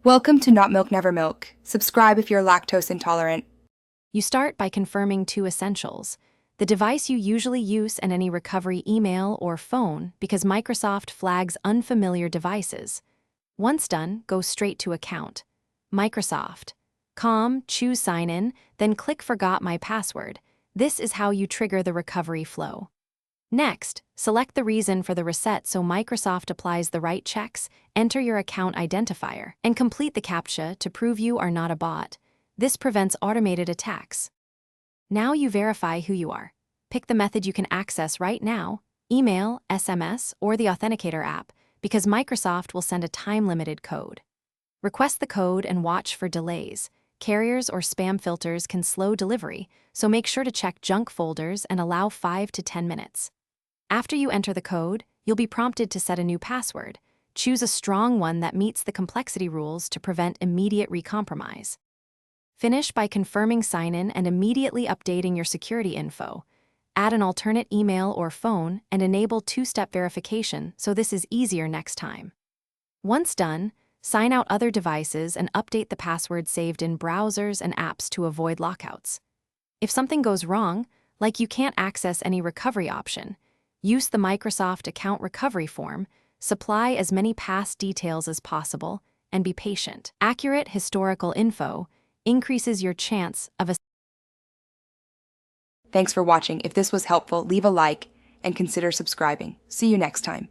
Welcome to Not Milk Never Milk. Subscribe if you're lactose intolerant. You start by confirming two essentials: the device you usually use and any recovery email or phone, because Microsoft flags unfamiliar devices. Once done, go straight to Account. Microsoft. Choose Sign In, then click Forgot My Password. This is how you trigger the recovery flow. Next, select the reason for the reset so Microsoft applies the right checks, enter your account identifier, and complete the CAPTCHA to prove you are not a bot. This prevents automated attacks. Now you verify who you are. Pick the method you can access right now: email, SMS, or the Authenticator app, because Microsoft will send a time-limited code. Request the code and watch for delays. Carriers or spam filters can slow delivery, so make sure to check junk folders and allow 5 to 10 minutes. After you enter the code, you'll be prompted to set a new password. Choose a strong one that meets the complexity rules to prevent immediate recompromise. Finish by confirming sign-in and immediately updating your security info. Add an alternate email or phone and enable two-step verification so this is easier next time. Once done, sign out other devices and update the password saved in browsers and apps to avoid lockouts. If something goes wrong, like you can't access any recovery option, use the Microsoft Account Recovery Form, supply as many past details as possible, and be patient. Accurate historical info increases your chance of a... Thanks for watching. If this was helpful, leave a like and consider subscribing. See you next time.